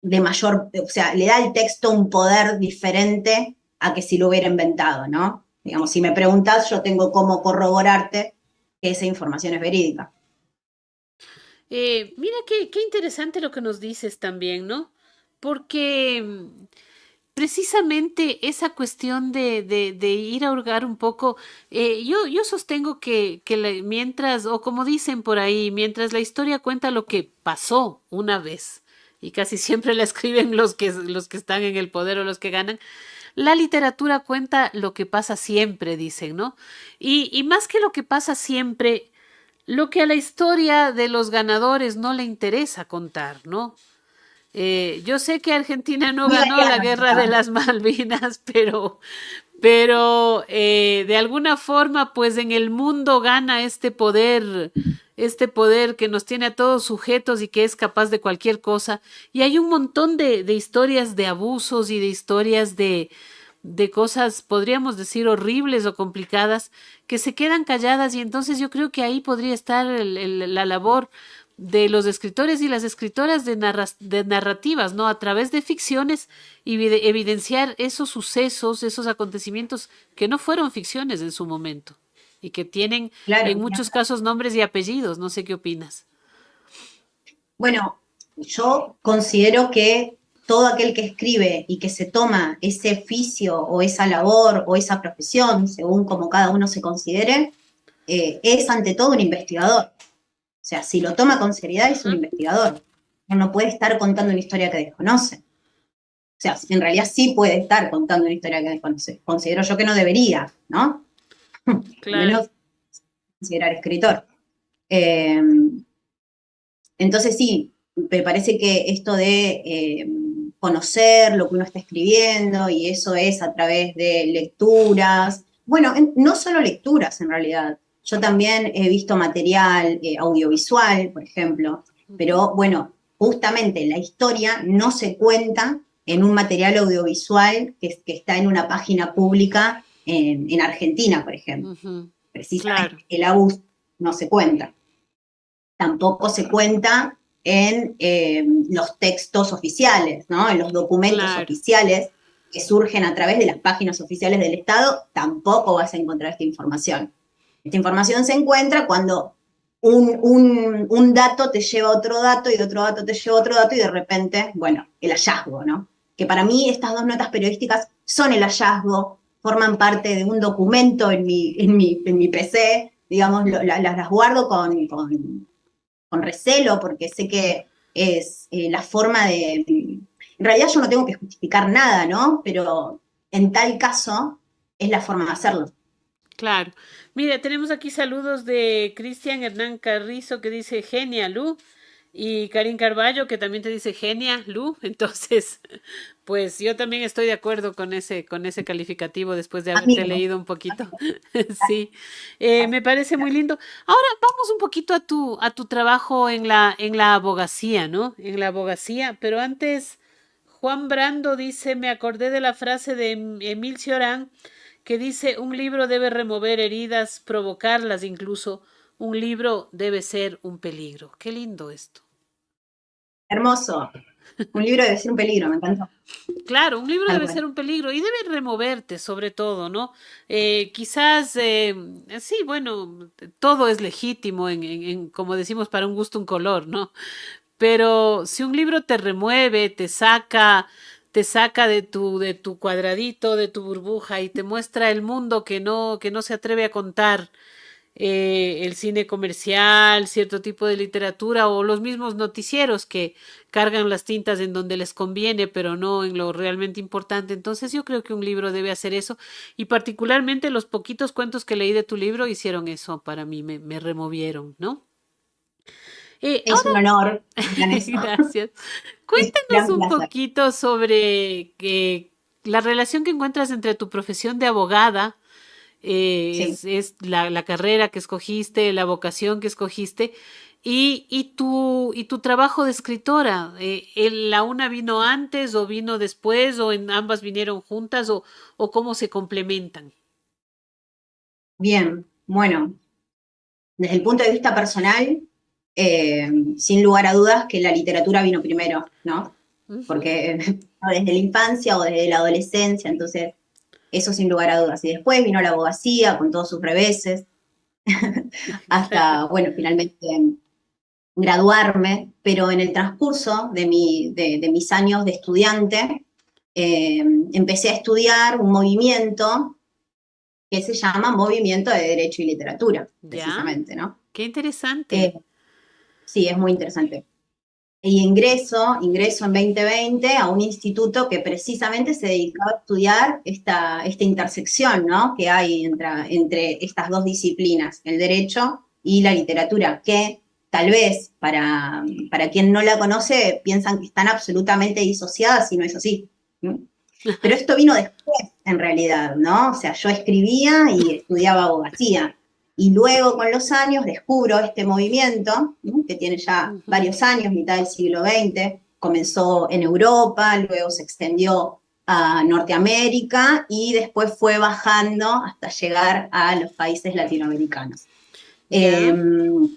de mayor, o sea, le da al texto un poder diferente a que si lo hubiera inventado, ¿no? Digamos, si me preguntas, yo tengo cómo corroborarte que esa información es verídica. Mira qué interesante lo que nos dices también, ¿no? Porque precisamente esa cuestión de ir a hurgar un poco, yo sostengo que mientras, o como dicen por ahí, mientras la historia cuenta lo que pasó una vez, y casi siempre la escriben los que están en el poder o los que ganan, la literatura cuenta lo que pasa siempre, dicen, ¿no? Y más que lo que pasa siempre, lo que a la historia de los ganadores no le interesa contar, ¿no? Yo sé que Argentina no Muy ganó la ariana, guerra de ¿verdad? las Malvinas, pero de alguna forma, pues en el mundo gana este poder que nos tiene a todos sujetos y que es capaz de cualquier cosa. Y hay un montón de historias de abusos y de historias de cosas, podríamos decir, horribles o complicadas, que se quedan calladas y entonces yo creo que ahí podría estar la labor de los escritores y las escritoras de narrativas, ¿no? A través de ficciones y evidenciar esos sucesos, esos acontecimientos que no fueron ficciones en su momento y que tienen Claro. en muchos casos nombres y apellidos. No sé qué opinas. Bueno, yo considero que todo aquel que escribe y que se toma ese oficio o esa labor o esa profesión, según como cada uno se considere, es ante todo un investigador. O sea, si lo toma con seriedad es un Ujú. investigador. No puede estar contando una historia que desconoce. O sea, en realidad sí puede estar contando una historia que desconoce. Considero yo que no debería, ¿no? Al Claro, menos considerar escritor. Eh, entonces sí, me parece que esto de conocer lo que uno está escribiendo y eso es a través de lecturas, bueno, no solo lecturas en realidad, yo también he visto material audiovisual, por ejemplo, pero bueno, justamente la historia no se cuenta en un material audiovisual que está en una página pública en Argentina, por ejemplo. ujú, claro, Precisamente el abuso no se cuenta, tampoco se cuenta en los textos oficiales, ¿no? En los documentos claro. oficiales que surgen a través de las páginas oficiales del Estado, tampoco vas a encontrar esta información. Esta información se encuentra cuando un dato te lleva a otro dato y otro dato te lleva a otro dato y de repente, bueno, el hallazgo, ¿no? Que para mí estas dos notas periodísticas son el hallazgo, forman parte de un documento en mi PC, digamos, las guardo con recelo porque sé que es la forma de... En realidad yo no tengo que justificar nada, ¿no? Pero en tal caso es la forma de hacerlo. Claro. Mira, tenemos aquí saludos de Cristian Hernán Carrizo que dice genia, Lu. Y Karin Carballo que también te dice genia, Lu. Entonces, pues yo también estoy de acuerdo con ese calificativo después de haberte Amigo, leído un poquito. Sí, me parece muy lindo. Ahora vamos un poquito a tu trabajo en la abogacía, ¿no? En la abogacía, pero antes, Juan Brando dice, me acordé de la frase de Emil Cioran que dice, un libro debe remover heridas, provocarlas incluso. Un libro debe ser un peligro. Qué lindo esto. hermoso. Un libro debe ser un peligro, me encantó. Claro, un libro Tal debe cual. ser un peligro y debe removerte sobre todo, ¿no? Quizás, sí, bueno, todo es legítimo como decimos, para un gusto, un color, ¿no? Pero si un libro te remueve, te saca, te saca de tu cuadradito, de tu burbuja y te muestra el mundo que no se atreve a contar el cine comercial, cierto tipo de literatura o los mismos noticieros que cargan las tintas en donde les conviene, pero no en lo realmente importante. Entonces yo creo que un libro debe hacer eso y particularmente los poquitos cuentos que leí de tu libro hicieron eso para mí, me removieron, ¿no? Es un Ahora, honor que digan eso. gracias. Es un Cuéntanos gran un placer. poquito sobre la relación que encuentras entre tu profesión de abogada, Sí. es la carrera que escogiste, la vocación que escogiste y tu trabajo de escritora. ¿La una vino antes o vino después o en ambas vinieron juntas o cómo se complementan? Bien, bueno, desde el punto de vista personal, sin lugar a dudas que la literatura vino primero, ¿no? Ujú. Porque desde la infancia o desde la adolescencia, entonces eso sin lugar a dudas. Y después vino la abogacía con todos sus reveses, hasta, bueno, finalmente graduarme, pero en el transcurso de mis años de estudiante, empecé a estudiar un movimiento que se llama Movimiento de Derecho y Literatura, ¿Ya? precisamente, ¿no? Qué interesante. Eh, sí, es muy interesante. Y ingreso en 2020 a un instituto que precisamente se dedicaba a estudiar esta intersección, ¿no? Que hay entre estas dos disciplinas, el derecho y la literatura, que tal vez para quien no la conoce piensan que están absolutamente disociadas y no es así. ¿No? Pero esto vino después, en realidad, ¿no? O sea, yo escribía y estudiaba abogacía. Y luego, con los años, descubro este movimiento, ¿no? Que tiene ya Ujú. varios años, mitad del siglo XX. Comenzó en Europa, luego se extendió a Norteamérica y después fue bajando hasta llegar a los países latinoamericanos. Eh, ¿Ya?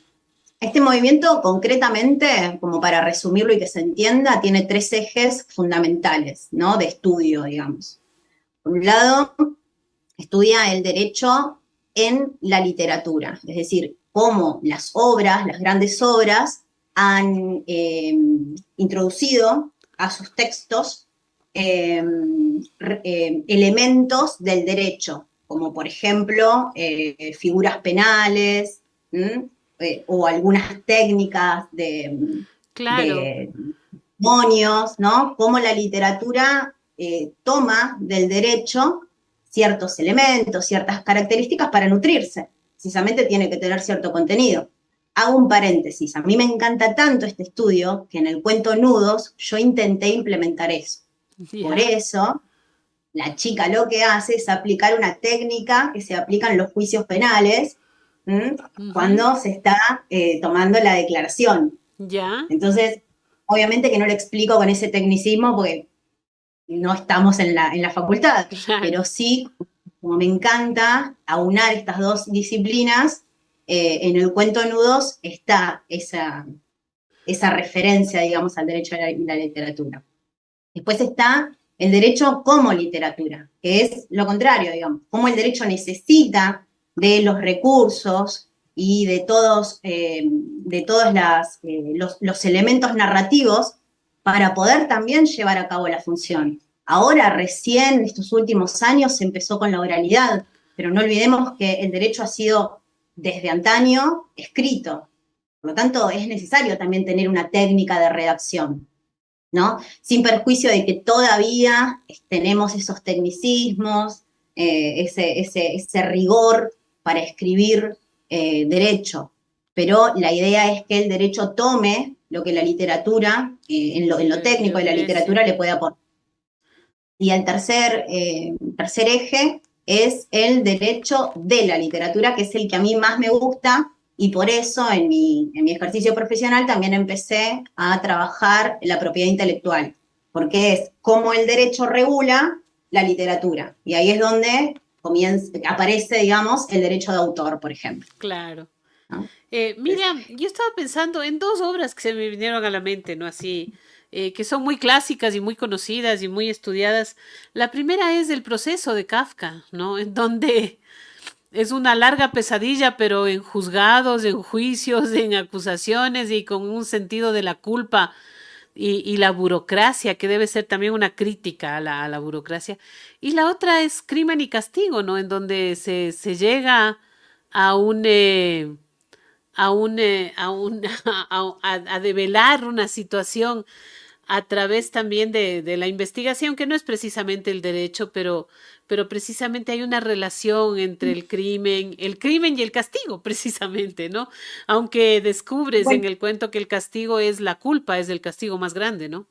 este movimiento, concretamente, como para resumirlo y que se entienda, tiene tres ejes fundamentales, ¿no? De estudio, digamos. Por un lado, estudia el derecho en la literatura, es decir, cómo las obras, las grandes obras, han introducido a sus textos elementos del derecho, como por ejemplo figuras penales o algunas técnicas Claro. de demonios, ¿no? Cómo la literatura toma del derecho ciertos elementos, ciertas características para nutrirse. Precisamente tiene que tener cierto contenido. Hago un paréntesis. A mí me encanta tanto este estudio que en el cuento Nudos yo intenté implementar eso. Por ¿Ya? eso, la chica lo que hace es aplicar una técnica que se aplica en los juicios penales Ujú. cuando se está tomando la declaración. ¿Ya? Entonces, obviamente que no lo explico con ese tecnicismo porque no estamos en la facultad, Claro. pero sí, como me encanta aunar estas dos disciplinas, en el cuento Nudos está esa referencia, digamos, al derecho y la literatura. Después está el derecho como literatura, que es lo contrario, digamos, cómo el derecho necesita de los recursos y de todos los elementos narrativos para poder también llevar a cabo la función. Ahora, recién, estos últimos años, se empezó con la oralidad, pero no olvidemos que el derecho ha sido desde antaño escrito. Por lo tanto, es necesario también tener una técnica de redacción. ¿No? Sin perjuicio de que todavía tenemos esos tecnicismos, ese rigor para escribir derecho. Pero la idea es que el derecho tome lo que la literatura, en lo Le técnico de la ofrece. literatura, le puede aportar. Y el tercer eje es el derecho de la literatura, que es el que a mí más me gusta, y por eso en mi ejercicio profesional también empecé a trabajar en la propiedad intelectual, porque es cómo el derecho regula la literatura. Y ahí es donde aparece, digamos, el derecho de autor, por ejemplo. Claro. ¿No? Entonces, Mira, yo estaba pensando en dos obras que se me vinieron a la mente, ¿no? Así, que son muy clásicas y muy conocidas y muy estudiadas. La primera es El proceso de Kafka, ¿no? En donde es una larga pesadilla, pero en juzgados, en juicios, en acusaciones y con un sentido de la culpa y la burocracia, que debe ser también una crítica a la burocracia. Y la otra es Crimen y Castigo, ¿no? En donde se llega a a develar una situación a través también de la investigación, que no es precisamente el derecho, pero precisamente hay una relación entre el crimen y el castigo, precisamente, ¿no? Aunque descubres en Bueno, el cuento que el castigo es la culpa, es el castigo más grande, ¿no?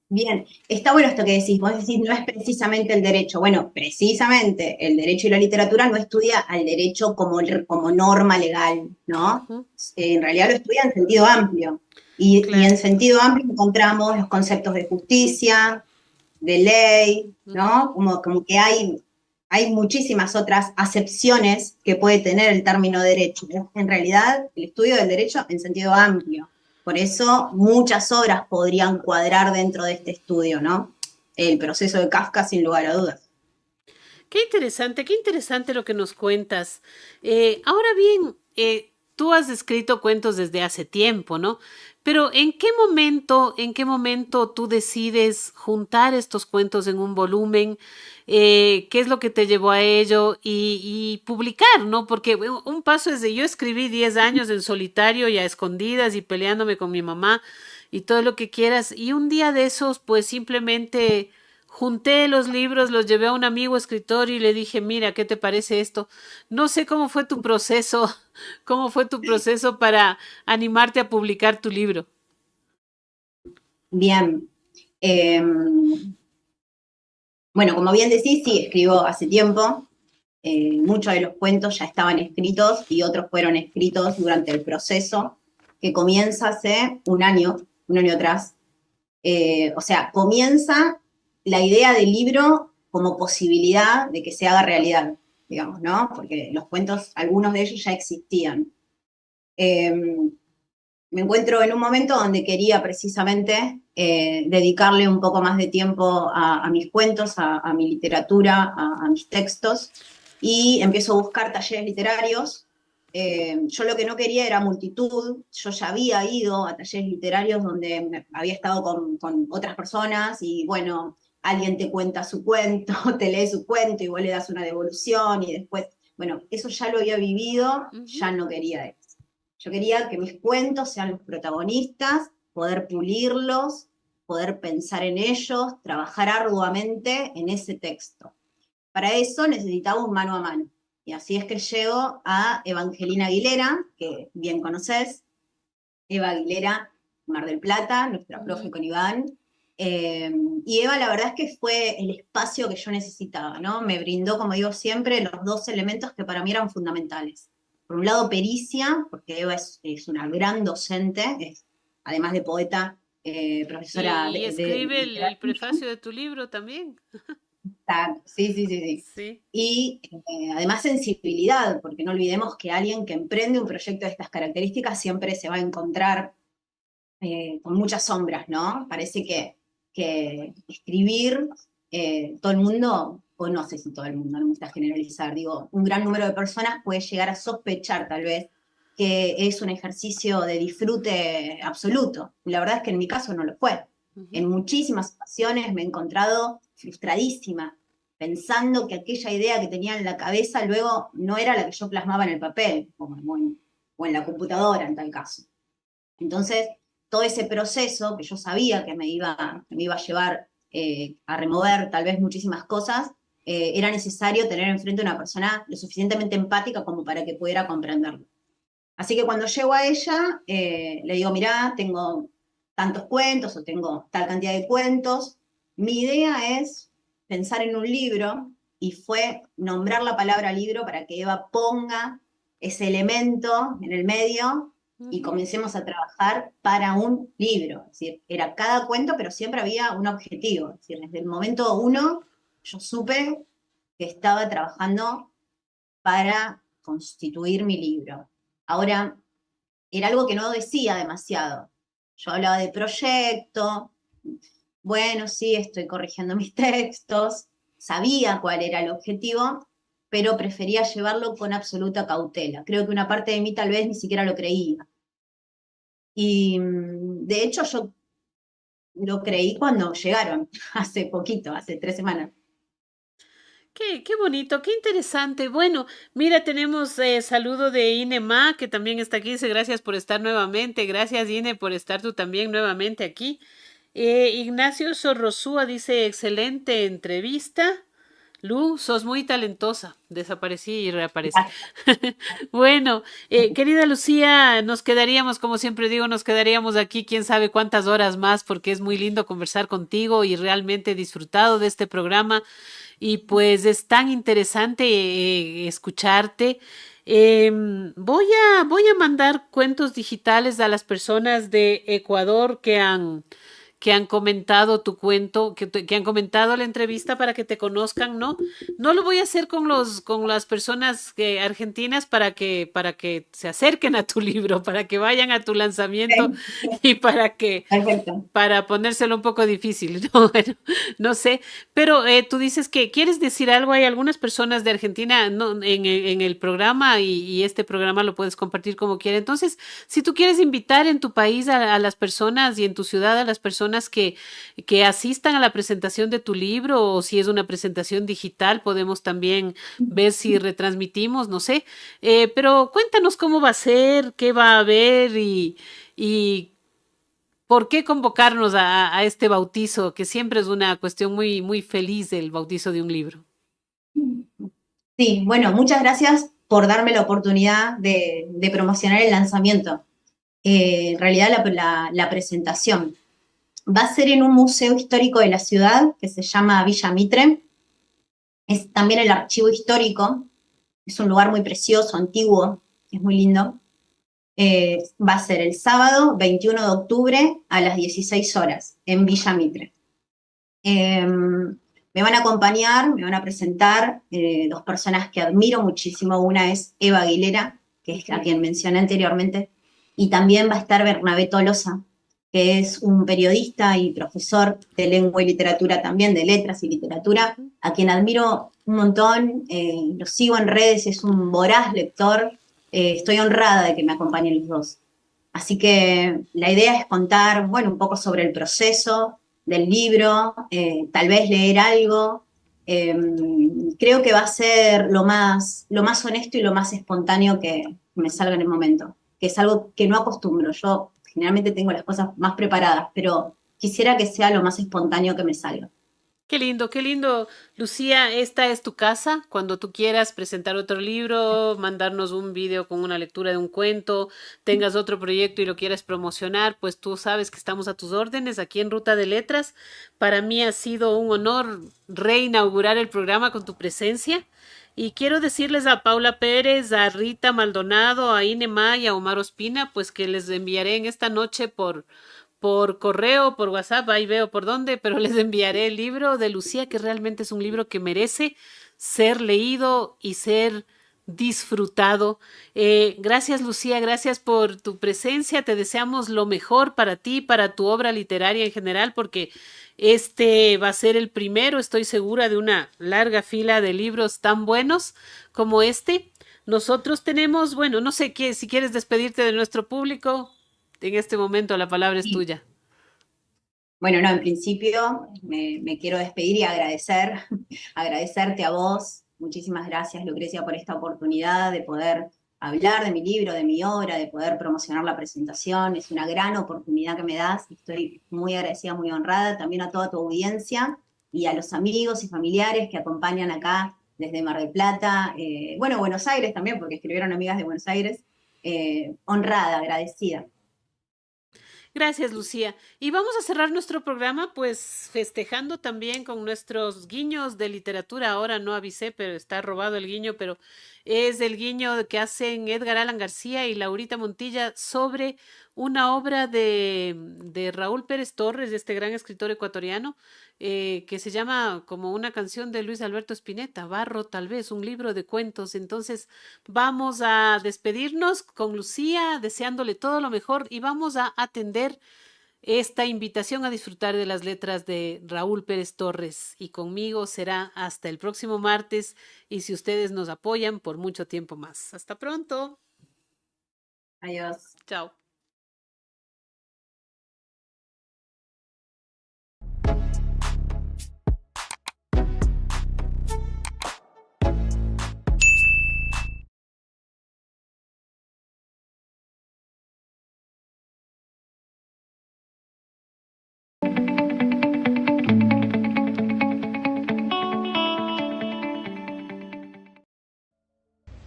bien, está bueno esto que decís. Vos decís, no es precisamente el derecho. Bueno, precisamente el derecho y la literatura no estudia al derecho como norma legal, ¿no? Ujú, En realidad lo estudia en sentido amplio. Y claro. en sentido amplio encontramos los conceptos de justicia, de ley, Ujú. ¿no? Como que hay muchísimas otras acepciones que puede tener el término derecho. En realidad, el estudio del derecho en sentido amplio. Por eso muchas obras podrían cuadrar dentro de este estudio, ¿no? El proceso de Kafka, sin lugar a dudas. Qué interesante lo que nos cuentas. Ahora bien, tú has escrito cuentos desde hace tiempo, ¿no? Pero en qué momento tú decides juntar estos cuentos en un volumen? ¿Qué es lo que te llevó a ello? Y publicar, ¿no? Porque bueno, un paso es de yo escribí 10 años en solitario y a escondidas y peleándome con mi mamá y todo lo que quieras. Y un día de esos, pues simplemente junté los libros, los llevé a un amigo escritor y le dije, mira, ¿qué te parece esto? No sé cómo fue tu proceso, cómo fue tu proceso para animarte a publicar tu libro. Bien. Eh, bueno, como bien decís, sí, escribo hace tiempo. Muchos de los cuentos ya estaban escritos y otros fueron escritos durante el proceso que comienza hace un año atrás. O sea, comienza la idea del libro como posibilidad de que se haga realidad, digamos, ¿no? Porque los cuentos, algunos de ellos ya existían. Eh, Me encuentro en un momento donde quería precisamente dedicarle un poco más de tiempo a mis cuentos, a mi literatura, a mis textos, y empiezo a buscar talleres literarios. Yo lo que no quería era multitud, yo ya había ido a talleres literarios donde había estado con otras personas y bueno, alguien te cuenta su cuento, te lee su cuento y vos le das una devolución y después, bueno, eso ya lo había vivido, Ujú. ya no quería eso. Yo quería que mis cuentos sean los protagonistas, poder pulirlos, poder pensar en ellos, trabajar arduamente en ese texto. Para eso necesitaba un mano a mano. Y así es que llego a Evangelina Aguilera, que bien conoces, Eva Aguilera, Mar del Plata, nuestra profe Ujú. con Iván. Eh, y Eva, la verdad es que fue el espacio que yo necesitaba, ¿no? Me brindó, como digo siempre, los dos elementos que para mí eran fundamentales. Por un lado, pericia, porque Eva es una gran docente, es, además de poeta, profesora Y de escribe el literatura. prefacio de tu libro también. Sí, sí, sí, sí. Sí. Y además sensibilidad, porque no olvidemos que alguien que emprende un proyecto de estas características siempre se va a encontrar con muchas sombras, ¿no? Parece que escribir, todo el mundo, o no sé si todo el mundo, no me gusta generalizar, digo, un gran número de personas puede llegar a sospechar tal vez que es un ejercicio de disfrute absoluto. La verdad es que en mi caso no lo fue. Ujú. En muchísimas ocasiones me he encontrado frustradísima, pensando que aquella idea que tenía en la cabeza luego no era la que yo plasmaba en el papel, o en la computadora en tal caso. Entonces, todo ese proceso que yo sabía que me iba a llevar a remover tal vez muchísimas cosas, era necesario tener enfrente a una persona lo suficientemente empática como para que pudiera comprenderlo. Así que cuando llego a ella, le digo, mirá, tengo tantos cuentos o tengo tal cantidad de cuentos. Mi idea es pensar en un libro y fue nombrar la palabra libro para que Eva ponga ese elemento en el medio y Ujú. comencemos a trabajar para un libro. Es decir, era cada cuento, pero siempre había un objetivo. Es decir, desde el momento uno, yo supe que estaba trabajando para constituir mi libro. Ahora, era algo que no decía demasiado. Yo hablaba de proyecto, bueno, sí, estoy corrigiendo mis textos, sabía cuál era el objetivo, pero prefería llevarlo con absoluta cautela. Creo que una parte de mí tal vez ni siquiera lo creía. Y de hecho yo lo creí cuando llegaron, hace poquito, hace 3 semanas. Qué bonito, qué interesante. Bueno, mira, tenemos saludo de Ine Ma, que también está aquí. Dice gracias por estar nuevamente. Gracias, Ine, por estar tú también nuevamente aquí. Ignacio Sorrosúa dice excelente entrevista. Lu, sos muy talentosa. Desaparecí y reaparece. Bueno, querida Lucía, nos quedaríamos, como siempre digo, nos quedaríamos aquí quién sabe cuántas horas más, porque es muy lindo conversar contigo y realmente he disfrutado de este programa. Y pues es tan interesante escucharte. Voy a mandar cuentos digitales a las personas de Ecuador que han comentado tu cuento, que han comentado la entrevista para que te conozcan, ¿no? No lo voy a hacer con con las personas argentinas para que se acerquen a tu libro, para que vayan a tu lanzamiento Ok, y para que perfecto. para ponérselo un poco difícil, ¿no? Bueno, no sé, pero tú dices que quieres decir algo, hay algunas personas de Argentina no, en el programa y este programa lo puedes compartir como quieras. Entonces, si tú quieres invitar en tu país a las personas y en tu ciudad a las personas que asistan a la presentación de tu libro o si es una presentación digital, podemos también ver si retransmitimos, no sé. Pero cuéntanos cómo va a ser, qué va a haber y ¿por qué convocarnos a este bautizo, que siempre es una cuestión muy feliz el bautizo de un libro? Sí, bueno, muchas gracias por darme la oportunidad de promocionar el lanzamiento. En realidad la presentación va a ser en un museo histórico de la ciudad que se llama Villa Mitre. Es también el archivo histórico. Es un lugar muy precioso, antiguo, es muy lindo. Va a ser el sábado 21 de octubre a las 16 horas en Villa Mitre. Me van a acompañar, me van a presentar dos personas que admiro muchísimo. Una es Eva Aguilera, que es a quien mencioné anteriormente, y también va a estar Bernabé Tolosa, que es un periodista y profesor de lengua y literatura también, de letras y literatura, a quien admiro un montón, lo sigo en redes, es un voraz lector, estoy honrada de que me acompañen los dos. Así que la idea es contar, bueno, un poco sobre el proceso del libro, tal vez leer algo. Eh, Creo que va a ser lo más honesto y lo más espontáneo que me salga en el momento, que es algo que no acostumbro. Yo generalmente tengo las cosas más preparadas, pero quisiera que sea lo más espontáneo que me salga. Qué lindo, Lucía, esta es tu casa. Cuando tú quieras presentar otro libro, mandarnos un video con una lectura de un cuento, tengas otro proyecto y lo quieras promocionar, pues tú sabes que estamos a tus órdenes aquí en Ruta de Letras. Para mí ha sido un honor reinaugurar el programa con tu presencia. Y quiero decirles a Paula Pérez, a Rita Maldonado, a Inema y a Omar Ospina, pues que les enviaré en esta noche por correo, por WhatsApp, ahí veo por dónde, pero les enviaré el libro de Lucía, que realmente es un libro que merece ser leído y ser disfrutado. Gracias, Lucía, gracias por tu presencia. Te deseamos lo mejor para ti, para tu obra literaria en general, porque este va a ser el primero, estoy segura, de una larga fila de libros tan buenos como este. Nosotros tenemos, bueno, no sé qué, si quieres despedirte de nuestro público, en este momento la palabra es Sí. tuya. Bueno, no, en principio me quiero despedir y agradecer, agradecerte a vos. Muchísimas gracias, Lucrecia, por esta oportunidad de poder hablar de mi libro, de mi obra, de poder promocionar la presentación. Es una gran oportunidad que me das. Estoy muy agradecida, muy honrada. También a toda tu audiencia y a los amigos y familiares que acompañan acá desde Mar del Plata. Bueno, Buenos Aires también, porque escribieron amigas de Buenos Aires. Honrada, agradecida. Gracias, Lucía. Y vamos a cerrar nuestro programa, pues festejando también con nuestros guiños de literatura. Ahora no avisé, pero está robado el guiño, pero es el guiño que hacen Edgar Allan García y Laurita Montilla sobre una obra de Raúl Pérez Torres, de este gran escritor ecuatoriano, que se llama como una canción de Luis Alberto Spinetta, Barro tal vez, un libro de cuentos. Entonces vamos a despedirnos con Lucía, deseándole todo lo mejor y vamos a atender esta invitación a disfrutar de las letras de Raúl Pérez Torres. Y conmigo será hasta el próximo martes y si ustedes nos apoyan por mucho tiempo más. Hasta pronto. Adiós. Chao.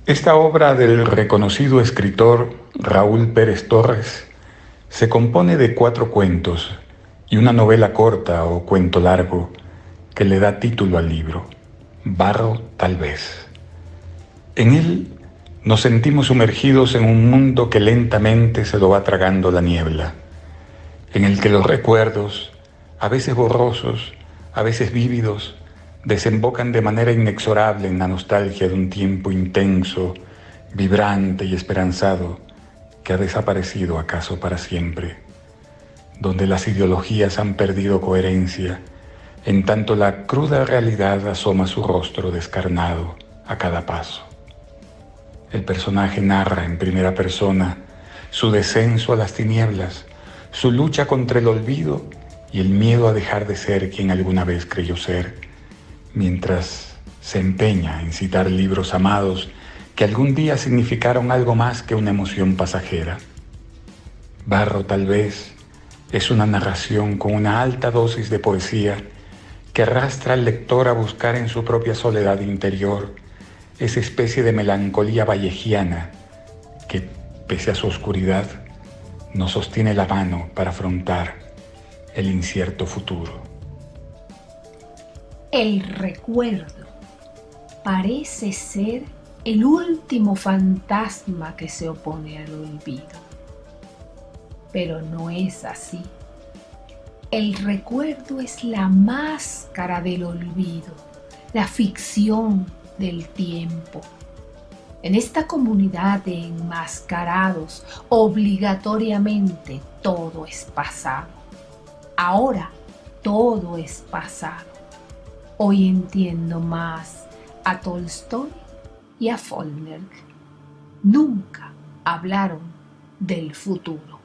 Esta obra del reconocido escritor Raúl Pérez Torres se compone de 4 cuentos y una novela corta o cuento largo que le da título al libro, Barro tal vez. En él nos sentimos sumergidos en un mundo que lentamente se lo va tragando la niebla, en el que los recuerdos, a veces borrosos, a veces vívidos, desembocan de manera inexorable en la nostalgia de un tiempo intenso, vibrante y esperanzado, que ha desaparecido acaso para siempre, donde las ideologías han perdido coherencia, en tanto la cruda realidad asoma su rostro descarnado a cada paso. El personaje narra en primera persona su descenso a las tinieblas, su lucha contra el olvido y el miedo a dejar de ser quien alguna vez creyó ser, mientras se empeña en citar libros amados que algún día significaron algo más que una emoción pasajera. Barro tal vez es una narración con una alta dosis de poesía que arrastra al lector a buscar en su propia soledad interior esa especie de melancolía vallejiana que, pese a su oscuridad, nos sostiene la mano para afrontar el incierto futuro. El recuerdo parece ser el último fantasma que se opone al olvido. Pero no es así. El recuerdo es la máscara del olvido, la ficción del tiempo. En esta comunidad de enmascarados, obligatoriamente todo es pasado. Ahora todo es pasado. Hoy entiendo más a Tolstoy y a Faulkner. Nunca hablaron del futuro.